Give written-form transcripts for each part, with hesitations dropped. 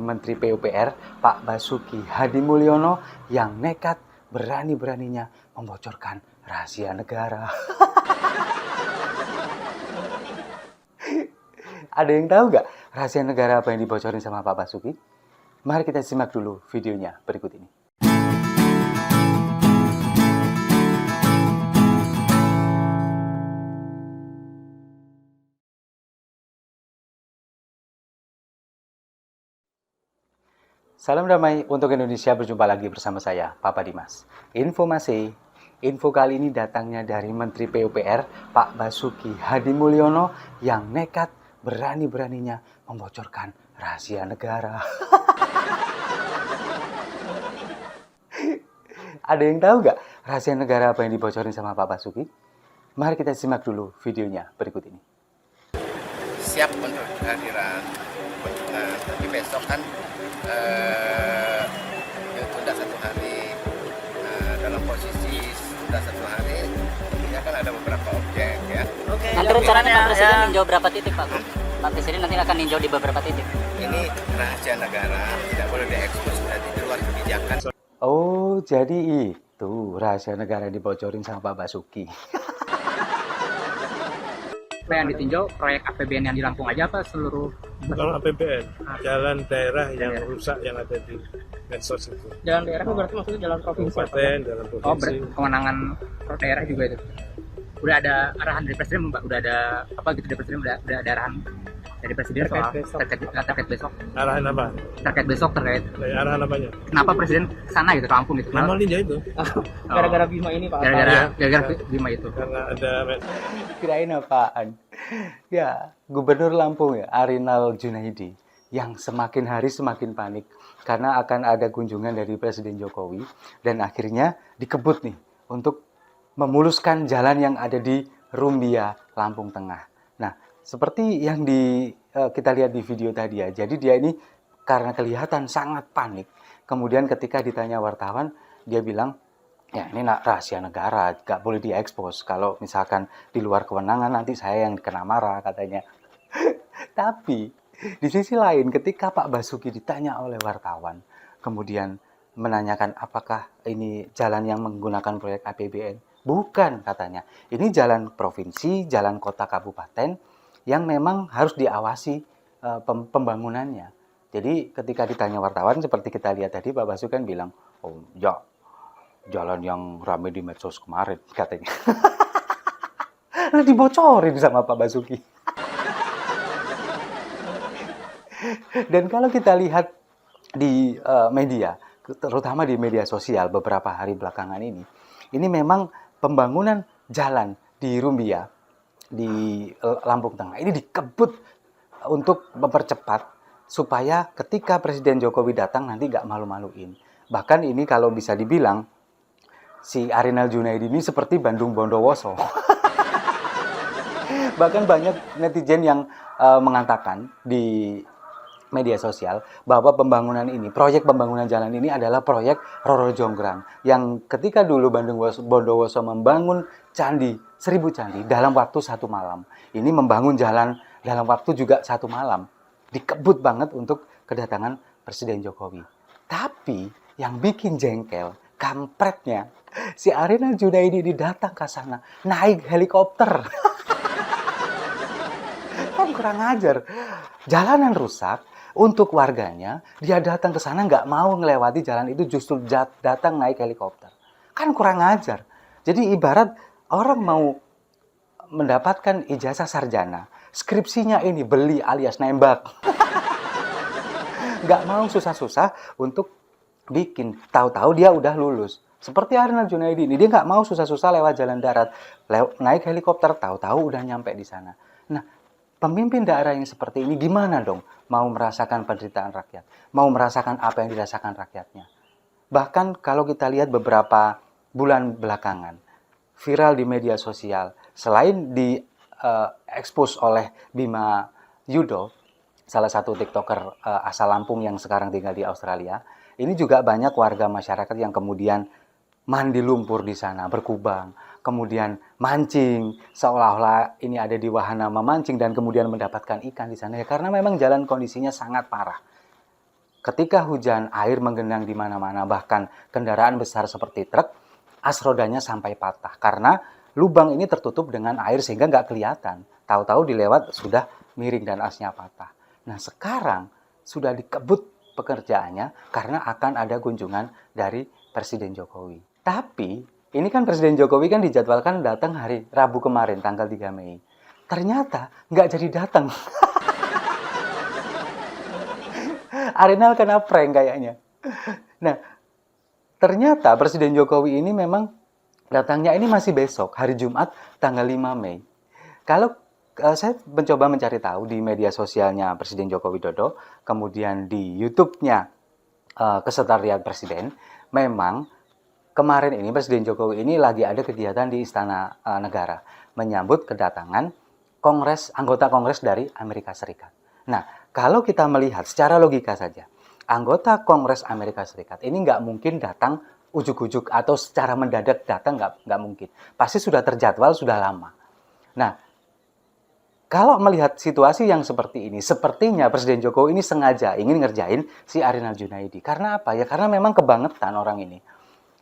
Menteri PUPR Pak Basuki Hadimulyono yang nekat berani-beraninya membocorkan rahasia negara. Ada yang tahu nggak rahasia negara apa yang dibocorin sama Pak Basuki? Mari kita simak dulu videonya berikut ini. Salam damai untuk Indonesia, berjumpa lagi bersama saya, Papa Dimas. Info kali ini datangnya dari Menteri PUPR Pak Basuki Hadimulyono yang nekat berani-beraninya membocorkan rahasia negara. Ada yang tahu nggak rahasia negara apa yang dibocorin sama Pak Basuki? Mari kita simak dulu videonya berikut ini. Siap untuk kehadiran kunjungan, tapi besok kan tunda satu hari, dalam posisi tunda satu hari ya kan ada beberapa objek ya. Oke, nanti rencananya Pak Presiden ninjau berapa titik Pak? Pak Presiden nanti akan ninjau di beberapa titik. Ini rahasia negara, tidak boleh diekspos di luar kebijakan. Oh, jadi itu rahasia negara yang dibocorin sama Pak Basuki. Apa yang ditinjau proyek APBN yang di Lampung aja apa seluruh? Bukan APBN, jalan daerah yang rusak yang ada di medsos itu. Jalan daerah berarti maksudnya jalan provinsi? Kabupaten, jalan Oh, provinsi. kewenangan daerah juga itu. Udah ada arahan dari Presiden, Mbak? Udah ada apa gitu dari Presiden? Udah ada arahan dari Presiden terkait besok? Arahan apa? Terkait besok terkait Arahan apanya? kenapa Presiden kesana gitu ke Lampung gitu? Nama ninja itu. Gara-gara Bima ini Pak? Gara-gara Bima itu. Karena ada Kirain apaan? Ya, Gubernur Lampung ya, Arinal Junaidi, yang semakin hari semakin panik karena akan ada kunjungan dari Presiden Jokowi dan akhirnya dikebut nih untuk memuluskan jalan yang ada di Rumbia, Lampung Tengah. Nah, seperti yang kita lihat di video tadi ya, jadi dia ini karena kelihatan sangat panik, kemudian ketika ditanya wartawan, dia bilang, ya ini rahasia negara, nggak boleh diekspos. Kalau misalkan di luar kewenangan nanti saya yang kena marah katanya. Tapi di sisi lain ketika Pak Basuki ditanya oleh wartawan, kemudian menanyakan apakah ini jalan yang menggunakan proyek APBN, bukan katanya. Ini jalan provinsi, jalan kota kabupaten yang memang harus diawasi pembangunannya. Jadi ketika ditanya wartawan seperti kita lihat tadi, Pak Basuki kan bilang, oh ya jalan yang rame di medsos kemarin katanya. Dibocorin sama Pak Basuki. Dan kalau kita lihat di media, terutama di media sosial beberapa hari belakangan ini memang pembangunan jalan di Rumbia, di Lampung Tengah ini dikebut untuk mempercepat supaya ketika Presiden Jokowi datang nanti nggak malu-maluin. Bahkan ini kalau bisa dibilang si Arinal Junaidi ini seperti Bandung Bondowoso. Bahkan banyak netizen yang mengatakan di media sosial bahwa pembangunan ini, proyek pembangunan jalan ini adalah proyek Roro Jonggrang yang ketika dulu Bandung Bondowoso membangun candi, 1000 candi dalam waktu 1 malam. Ini membangun jalan dalam waktu juga 1 malam. Dikebut banget untuk kedatangan Presiden Jokowi. Tapi yang bikin jengkel, kampretnya, si Arinal Junaidi datang ke sana naik helikopter. Kan kurang ajar. Jalanan rusak untuk warganya, dia datang ke sana nggak mau ngelewati jalan itu, justru datang naik helikopter. Kan kurang ajar. Jadi ibarat orang mau mendapatkan ijazah sarjana, skripsinya ini beli alias nembak. Nggak mau susah-susah untuk bikin, tahu-tahu dia udah lulus. Seperti Arinal Junaidi ini, dia nggak mau susah-susah lewat jalan darat, naik helikopter, tahu-tahu udah nyampe di sana. Nah, pemimpin daerah yang seperti ini gimana dong mau merasakan penderitaan rakyat, mau merasakan apa yang dirasakan rakyatnya. Bahkan kalau kita lihat beberapa bulan belakangan, viral di media sosial, selain diekspos oleh Bima Yudo, salah satu TikToker asal Lampung yang sekarang tinggal di Australia, ini juga banyak warga masyarakat yang kemudian mandi lumpur di sana, berkubang, kemudian mancing, seolah-olah ini ada di wahana memancing dan kemudian mendapatkan ikan di sana ya, karena memang jalan kondisinya sangat parah. ketika hujan, air menggenang di mana-mana, bahkan kendaraan besar seperti truk, as rodanya sampai patah. Karena lubang ini tertutup dengan air sehingga nggak kelihatan. Tahu-tahu dilewat sudah miring dan asnya patah. Nah sekarang sudah dikebut pekerjaannya karena akan ada kunjungan dari Presiden Jokowi. Tapi ini kan Presiden Jokowi kan dijadwalkan datang hari Rabu kemarin, tanggal 3 Mei. Ternyata nggak jadi datang. Arinal kena prank kayaknya. Nah, ternyata Presiden Jokowi ini memang datangnya ini masih besok, hari Jumat, tanggal 5 Mei. Kalau saya mencoba mencari tahu di media sosialnya Presiden Joko Widodo, kemudian di YouTube-nya Kesekretariat Presiden, memang kemarin ini Presiden Jokowi ini lagi ada kegiatan di Istana Negara, menyambut kedatangan anggota Kongres dari Amerika Serikat. Nah, kalau kita melihat secara logika saja, anggota Kongres Amerika Serikat ini nggak mungkin datang ujuk-ujuk atau secara mendadak datang, nggak mungkin. Pasti sudah terjadwal, sudah lama. Nah, kalau melihat situasi yang seperti ini, sepertinya Presiden Jokowi ini sengaja ingin ngerjain si Arinal Junaidi. Karena apa? Ya karena memang kebangetan orang ini.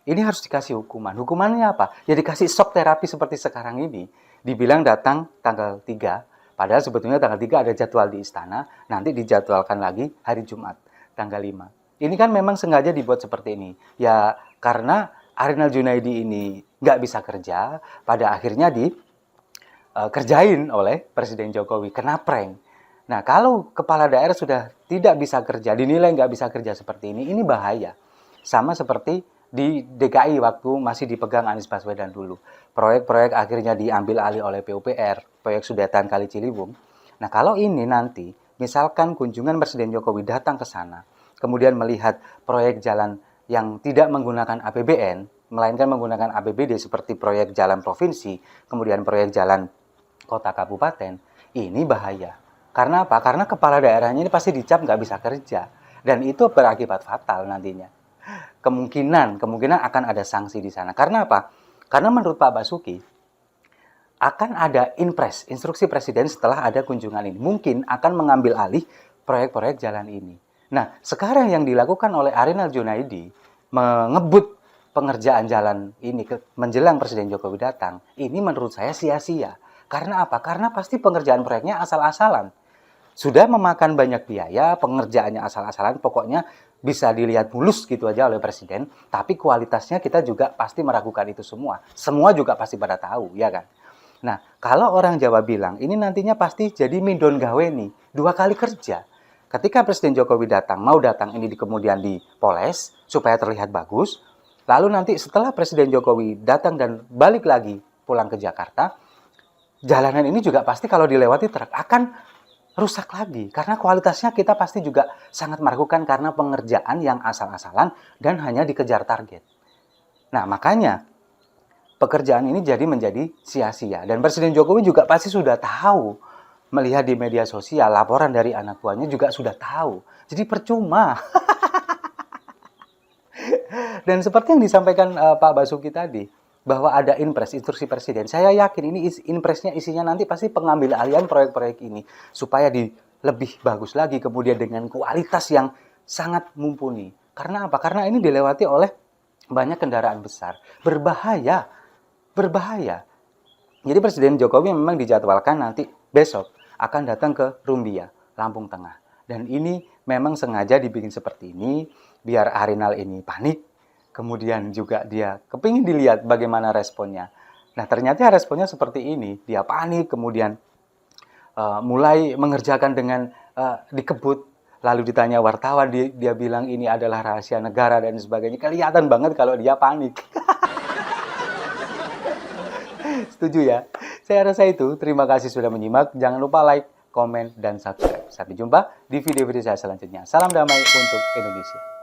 Ini harus dikasih hukuman. Hukumannya apa? Ya dikasih shock terapi seperti sekarang ini. Dibilang datang tanggal 3, padahal sebetulnya tanggal 3 ada jadwal di istana, nanti dijadwalkan lagi hari Jumat, tanggal 5. Ini kan memang sengaja dibuat seperti ini. Ya karena Arinal Junaidi ini nggak bisa kerja, pada akhirnya dikerjain oleh Presiden Jokowi, kena prank. Nah kalau kepala daerah sudah tidak bisa kerja, dinilai nggak bisa kerja seperti ini bahaya. Sama seperti di DKI waktu masih dipegang Anies Baswedan dulu. Proyek-proyek akhirnya diambil alih oleh PUPR, proyek Sudetan Kali Ciliwung. Nah kalau ini nanti, misalkan kunjungan Presiden Jokowi datang ke sana, kemudian melihat proyek jalan yang tidak menggunakan APBN, melainkan menggunakan APBD seperti proyek jalan provinsi, kemudian proyek jalan kota kabupaten, ini bahaya. Karena apa? Karena kepala daerahnya ini pasti dicap nggak bisa kerja. Dan itu berakibat fatal nantinya. Kemungkinan akan ada sanksi di sana. Karena apa? Karena menurut Pak Basuki, akan ada instruksi Presiden setelah ada kunjungan ini. Mungkin akan mengambil alih proyek-proyek jalan ini. Nah, sekarang yang dilakukan oleh Arinal Junaidi, mengebut pengerjaan jalan ini menjelang Presiden Jokowi datang, ini menurut saya sia-sia. Karena apa? Karena pasti pengerjaan proyeknya asal-asalan. Sudah memakan banyak biaya, pengerjaannya asal-asalan, pokoknya bisa dilihat mulus gitu aja oleh Presiden, tapi kualitasnya kita juga pasti meragukan itu semua. Semua juga pasti pada tahu, ya kan? Nah, kalau orang Jawa bilang, ini nantinya pasti jadi mindon gawe nih, 2 kali kerja. Ketika Presiden Jokowi mau datang ini kemudian dipoles, supaya terlihat bagus, lalu nanti setelah Presiden Jokowi datang dan balik lagi pulang ke Jakarta, jalanan ini juga pasti kalau dilewati truk akan rusak lagi. Karena kualitasnya kita pasti juga sangat meragukan karena pengerjaan yang asal-asalan dan hanya dikejar target. Nah, makanya pekerjaan ini menjadi sia-sia. Dan Presiden Jokowi juga pasti sudah tahu, melihat di media sosial, laporan dari anak buahnya juga sudah tahu. Jadi percuma. Dan seperti yang disampaikan Pak Basuki tadi, bahwa ada instruksi Presiden. Saya yakin ini impresnya isinya nanti pasti pengambil alihan proyek-proyek ini supaya lebih bagus lagi, kemudian dengan kualitas yang sangat mumpuni. Karena apa? Karena ini dilewati oleh banyak kendaraan besar. Berbahaya. Jadi Presiden Jokowi memang dijadwalkan nanti besok akan datang ke Rumbia, Lampung Tengah. Dan ini memang sengaja dibikin seperti ini biar Arinal ini panik. Kemudian juga dia kepingin dilihat bagaimana responnya. Nah ternyata responnya seperti ini. Dia panik, kemudian mulai mengerjakan dengan dikebut. Lalu ditanya wartawan, dia bilang ini adalah rahasia negara dan sebagainya. Kelihatan banget kalau dia panik. Setuju ya? Saya rasa itu. Terima kasih sudah menyimak. Jangan lupa like, komen, dan subscribe. Sampai jumpa di video-video saya selanjutnya. Salam damai untuk Indonesia.